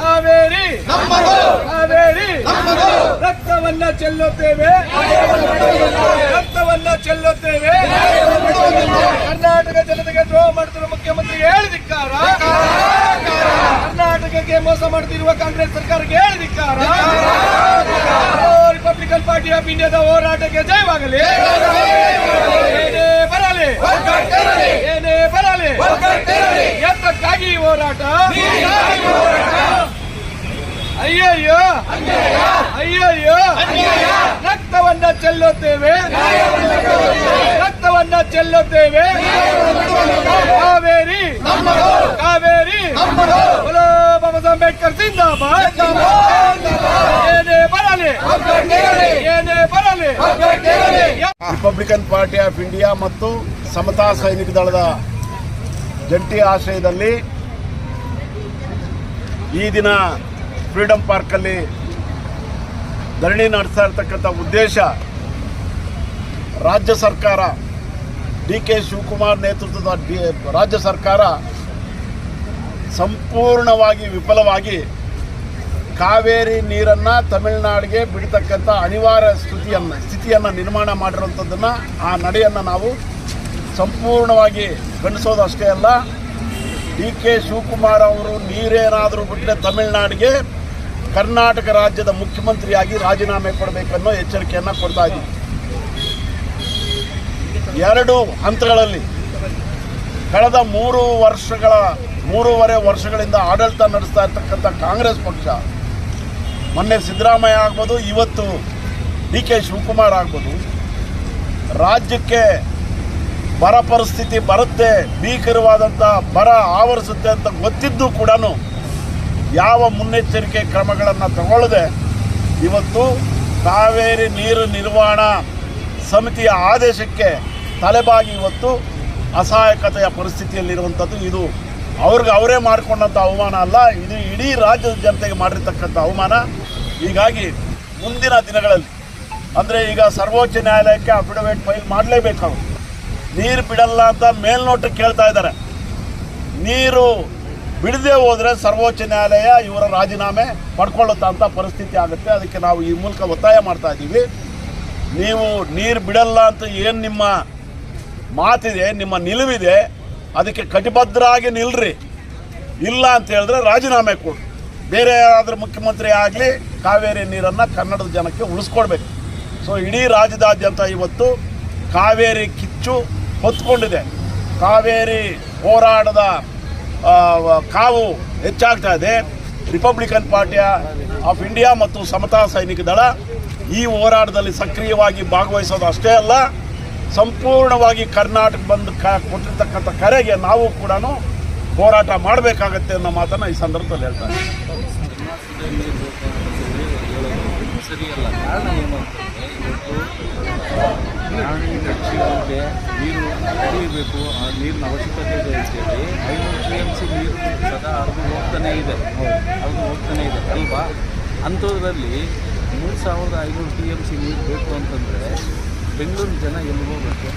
ಕಾವೇರಿ ಕಾವೇರಿ ರಕ್ತವನ್ನ ಚೆಲ್ಲುತ್ತೇವೆ, ರಕ್ತವನ್ನ ಚೆಲ್ಲುತ್ತೇವೆ. ಕರ್ನಾಟಕ ಜನತೆಗೆ ದ್ರೋಹ ಮಾಡುತ್ತಿರುವ ಮುಖ್ಯಮಂತ್ರಿಗೆ ಹೇಳಿದಿಕ್ಕಾರ, ಕರ್ನಾಟಕಕ್ಕೆ ಮೋಸ ಮಾಡುತ್ತಿರುವ ಕಾಂಗ್ರೆಸ್ ಸರ್ಕಾರಕ್ಕೆ ಹೇಳಿದಿಕ್ಕಾರ. ರಿಪಬ್ಲಿಕನ್ ಪಾರ್ಟಿ ಆಫ್ ಇಂಡಿಯಾದ ಹೋರಾಟಕ್ಕೆ ಜಯವಾಗಲಿ. ಏನೇ ಬರಲಿ, ಏನೇ ಬರಲಿ, ಎತ್ತಕ್ಕಾಗಿ ಹೋರಾಟ. ಅಯ್ಯಯ್ಯೋ ಅಯ್ಯಯ್ಯೋ, ರಕ್ತವನ್ನ ಚೆಲ್ಲುತ್ತೇವೆ, ರಕ್ತವನ್ನ ಚೆಲ್ಲುತ್ತೇವೆ. ಕಾವೇರಿ ಕಾವೇರಿ, ಬೋಲೋ ಬಾಬಾ ಸಾಹೇಬ್ ಅಂಬೇಡ್ಕರ್ ಜಿಂದಾಬಾದ್. ಏನೇ ಬರಲಿ, ಏನೇ ಬರಲಿ. ರಿಪಬ್ಲಿಕನ್ ಪಾರ್ಟಿ ಆಫ್ ಇಂಡಿಯಾ ಮತ್ತು ಸಮತಾ ಸೈನಿಕ ದಳದ ಜಂಟಿ ಆಶ್ರಯದಲ್ಲಿ ಈ ದಿನ ಫ್ರೀಡಂ ಪಾರ್ಕಲ್ಲಿ ಧರಣಿ ನಡೆಸ್ತಾ ಇರ್ತಕ್ಕಂಥ ಉದ್ದೇಶ, ರಾಜ್ಯ ಸರ್ಕಾರ DK ಶಿವಕುಮಾರ್ ನೇತೃತ್ವದ ರಾಜ್ಯ ಸರ್ಕಾರ ಸಂಪೂರ್ಣವಾಗಿ ವಿಫಲವಾಗಿ ಕಾವೇರಿ ನೀರನ್ನು ತಮಿಳುನಾಡಿಗೆ ಬಿಡ್ತಕ್ಕಂಥ ಅನಿವಾರ್ಯ ಸ್ಥಿತಿಯನ್ನು ನಿರ್ಮಾಣ ಮಾಡಿರುವಂಥದ್ದನ್ನು, ಆ ನಡೆಯನ್ನು ನಾವು ಸಂಪೂರ್ಣವಾಗಿ ಖಂಡಿಸೋದು ಅಷ್ಟೇ ಅಲ್ಲ. DK ಶಿವಕುಮಾರ್ ಅವರು ನೀರೇನಾದರೂ ಬಿಟ್ಟರೆ ತಮಿಳುನಾಡಿಗೆ ಕರ್ನಾಟಕ ರಾಜ್ಯದ ಮುಖ್ಯಮಂತ್ರಿಯಾಗಿ ರಾಜೀನಾಮೆ ಕೊಡಬೇಕನ್ನೋ ಎಚ್ಚರಿಕೆಯನ್ನು ಕೊಡ್ತಾ ಇದ್ದೀವಿ. 2 ಹಂತಗಳಲ್ಲಿ ಕಳೆದ 3.5 ವರ್ಷಗಳಿಂದ ಆಡಳಿತ ನಡೆಸ್ತಾ ಇರ್ತಕ್ಕಂಥ ಕಾಂಗ್ರೆಸ್ ಪಕ್ಷ, ಮೊನ್ನೆ ಸಿದ್ದರಾಮಯ್ಯ ಆಗ್ಬೋದು, ಇವತ್ತು DK ಶಿವಕುಮಾರ್ ಆಗ್ಬೋದು, ರಾಜ್ಯಕ್ಕೆ ಬರ ಪರಿಸ್ಥಿತಿ ಬರುತ್ತೆ, ಭೀಕರವಾದಂಥ ಬರ ಆವರಿಸುತ್ತೆ ಅಂತ ಗೊತ್ತಿದ್ದು ಕೂಡ ಯಾವ ಮುನ್ನೆಚ್ಚರಿಕೆ ಕ್ರಮಗಳನ್ನು ತಗೊಳ್ಳದೆ ಇವತ್ತು ಕಾವೇರಿ ನೀರು ನಿರ್ವಹಣಾ ಸಮಿತಿಯ ಆದೇಶಕ್ಕೆ ತಲೆಬಾಗಿ ಇವತ್ತು ಅಸಹಾಯಕತೆಯ ಪರಿಸ್ಥಿತಿಯಲ್ಲಿರುವಂಥದ್ದು. ಇದು ಅವರೇ ಮಾಡಿಕೊಂಡಂಥ ಅವಮಾನ ಅಲ್ಲ, ಇದು ಇಡೀ ರಾಜ್ಯದ ಜನತೆಗೆ ಮಾಡಿರ್ತಕ್ಕಂಥ ಅವಮಾನ. ಹೀಗಾಗಿ ಮುಂದಿನ ದಿನಗಳಲ್ಲಿ, ಅಂದರೆ ಈಗ ಸರ್ವೋಚ್ಚ ನ್ಯಾಯಾಲಯಕ್ಕೆ ಅಫಿಡವಿಟ್ ಫೈಲ್ ಮಾಡಲೇಬೇಕಾಗುತ್ತೆ. ನೀರು ಬಿಡಲ್ಲ ಅಂತ ಮೇಲ್ನೋಟಕ್ಕೆ ಕೇಳ್ತಾ ಇದ್ದಾರೆ. ನೀರು ಬಿಡದೆ ಹೋದರೆ ಸರ್ವೋಚ್ಚ ನ್ಯಾಯಾಲಯ ಇವರ ರಾಜೀನಾಮೆ ಪಡ್ಕೊಳ್ಳುತ್ತಂಥ ಪರಿಸ್ಥಿತಿ ಆಗುತ್ತೆ. ಅದಕ್ಕೆ ನಾವು ಈ ಮೂಲಕ ಒತ್ತಾಯ ಮಾಡ್ತಾ ಇದ್ದೀವಿ, ನೀವು ನೀರು ಬಿಡಲ್ಲ ಅಂತ ಏನು ನಿಮ್ಮ ಮಾತಿದೆ, ನಿಮ್ಮ ನಿಲುವಿದೆ, ಅದಕ್ಕೆ ಕಟಿಬದ್ಧರಾಗಿ ನಿಲ್ರಿ. ಇಲ್ಲ ಅಂತ ಹೇಳಿದ್ರೆ ರಾಜೀನಾಮೆ ಕೊಡಿ. ಬೇರೆ ಯಾರಾದರೂ ಮುಖ್ಯಮಂತ್ರಿ ಆಗಲಿ, ಕಾವೇರಿ ನೀರನ್ನು ಕನ್ನಡದ ಜನಕ್ಕೆ ಉಳಿಸ್ಕೊಡ್ಬೇಕು. ಸೊ ಇಡೀ ರಾಜ್ಯದಾದ್ಯಂತ ಇವತ್ತು ಕಾವೇರಿ ಕಿಚ್ಚು ಹೊತ್ಕೊಂಡಿದೆ. ಕಾವೇರಿ ಹೋರಾಟದ ಕಾವು ಹೆಚ್ಚಾಗ್ತಾ ಇದೆ. ರಿಪಬ್ಲಿಕನ್ ಪಾರ್ಟಿ ಆಫ್ ಇಂಡಿಯಾ ಮತ್ತು ಸಮತಾ ಸೈನಿಕ ದಳ ಈ ಹೋರಾಟದಲ್ಲಿ ಸಕ್ರಿಯವಾಗಿ ಭಾಗವಹಿಸೋದು ಅಷ್ಟೇ ಅಲ್ಲ, ಸಂಪೂರ್ಣವಾಗಿ ಕರ್ನಾಟಕ ಬಂದು ಕೊಟ್ಟಿರ್ತಕ್ಕಂಥ ಕರೆಗೆ ನಾವು ಕೂಡ ಹೋರಾಟ ಮಾಡಬೇಕಾಗತ್ತೆ ಅನ್ನೋ ಮಾತನ್ನು ಈ ಸಂದರ್ಭದಲ್ಲಿ ಹೇಳ್ತಾರೆ. ಸರಿಯಲ್ಲ. ಕಾರಣ ಏನು ಅಂತಂದರೆ, ನೀರು ಕುಡಿಯಬೇಕು, ಆ ನೀರಿನ ಅವಶ್ಯಕತೆ ಇದೆ ಅಂತೇಳಿ 500 TMC ನೀರು ಸದಾ ಹರಿದು ಹೋಗ್ತಾನೇ ಇದೆ ಅಲ್ವಾ. ಅಂಥದ್ರಲ್ಲಿ 3500 TMC ನೀರು ಬೇಕು ಅಂತಂದರೆ ಬೆಂಗಳೂರು ಜನ ಎಲ್ಲಿ ಹೋಗಬೇಕು?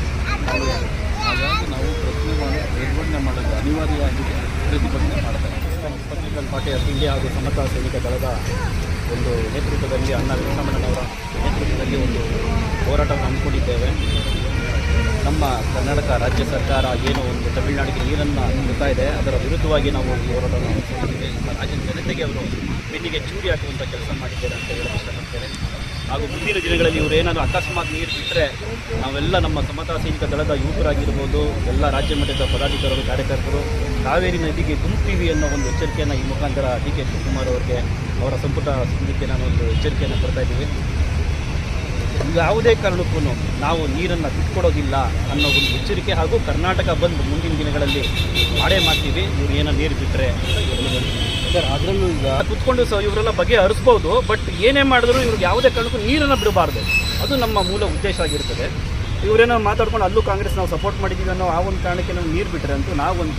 ಹಾಗಾಗಿ ನಾವು ಪ್ರತಿಭಟನೆ ಮಾಡೋದು ಅನಿವಾರ್ಯ ಆಗಿದೆ. ಪ್ರತಿಭಟನೆ ಮಾಡ್ತಾರೆ. ರಿಪಬ್ಲಿಕನ್ ಪಾರ್ಟಿ ಆಫ್ ಇಂಡಿಯಾ ಹಾಗೂ ಸಮತಾ ಸೈನಿಕ ದಳದ ಒಂದು ನೇತೃತ್ವದಲ್ಲಿ, ಅಣ್ಣ ವೆಂಕಟರಮಣನವರ ನೇತೃತ್ವದಲ್ಲಿ ಒಂದು ಹೋರಾಟವನ್ನು ಹಮ್ಮಿಕೊಂಡಿದ್ದೇವೆ. ನಮ್ಮ ಕರ್ನಾಟಕ ರಾಜ್ಯ ಸರ್ಕಾರ ಏನು ಒಂದು ತಮಿಳುನಾಡಿಗೆ ನೀರನ್ನು ಬಿಡ್ತಾ ಇದೆ, ಅದರ ವಿರುದ್ಧವಾಗಿ ನಾವು ಈ ಹೋರಾಟವನ್ನು ಹಮ್ಮಿಕೊಂಡಿದ್ದೇವೆ. ರಾಜ್ಯದ ಜನತೆಗೆ ಅವರು ಬೆನ್ನಿಗೆ ಚೂರಿ ಹಾಕುವಂಥ ಕೆಲಸ ಮಾಡಿದ್ದಾರೆ ಅಂತ ಹೇಳಲು ಇಷ್ಟಪಡ್ತೇನೆ. ಹಾಗೂ ಮುಂದಿನ ದಿನಗಳಲ್ಲಿ ಇವರು ಏನಾದರೂ ಅಕಸ್ಮಾತ್ ನೀರು ಬಿಟ್ಟರೆ ನಾವೆಲ್ಲ ನಮ್ಮ ಸಮತಾ ಸೈನಿಕ ದಳದ ಯುವಕರಾಗಿರ್ಬೋದು, ಎಲ್ಲ ರಾಜ್ಯ ಮಟ್ಟದ ಪದಾಧಿಕಾರಿಗಳು, ಕಾರ್ಯಕರ್ತರು ಕಾವೇರಿ ನದಿಗೆ ಧುಮುಕ್ತೀವಿ ಅನ್ನೋ ಒಂದು ಎಚ್ಚರಿಕೆಯನ್ನು ಈ ಮುಖಾಂತರ DK ಶಿವಕುಮಾರ್ ಅವರಿಗೆ, ಅವರ ಸಂಪುಟ ಸಮಿತಿಗೆ ನಾನು ಒಂದು ಎಚ್ಚರಿಕೆಯನ್ನು ಕೊಡ್ತಾ ಇದ್ದೀವಿ. ಯಾವುದೇ ಕಾರಣಕ್ಕೂ ನಾವು ನೀರನ್ನು ಬಿಟ್ಕೊಡೋದಿಲ್ಲ ಅನ್ನೋ ಒಂದು ಎಚ್ಚರಿಕೆ ಹಾಗೂ ಕರ್ನಾಟಕ ಬಂದ್ ಮುಂದಿನ ದಿನಗಳಲ್ಲಿ ಮಾಡೇ ಮಾಡ್ತೀವಿ. ಇವ್ರು ಏನೋ ನೀರು ಬಿಟ್ಟರೆ ಸರ್, ಅದರಲ್ಲೂ ಈಗ ಕುತ್ಕೊಂಡು ಇವರೆಲ್ಲ ಬಗೆ ಹರಿಸ್ಬೋದು, ಬಟ್ ಏನೇ ಮಾಡಿದ್ರು ಇವ್ರಿಗೆ ಯಾವುದೇ ಕಾರಣಕ್ಕೂ ನೀರನ್ನು ಬಿಡಬಾರ್ದು. ಅದು ನಮ್ಮ ಮೂಲ ಉದ್ದೇಶ ಆಗಿರ್ತದೆ. ಇವರೇನೋ ಮಾತಾಡ್ಕೊಂಡು ಅಲ್ಲೂ ಕಾಂಗ್ರೆಸ್ ನಾವು ಸಪೋರ್ಟ್ ಮಾಡಿದ್ದೀವಿ ಅನ್ನೋ ಆ ಒಂದು ಕಾರಣಕ್ಕೆ ನಾವು ನೀರು ಬಿಟ್ಟರೆ ಅಂತೂ ನಾವಂತೂ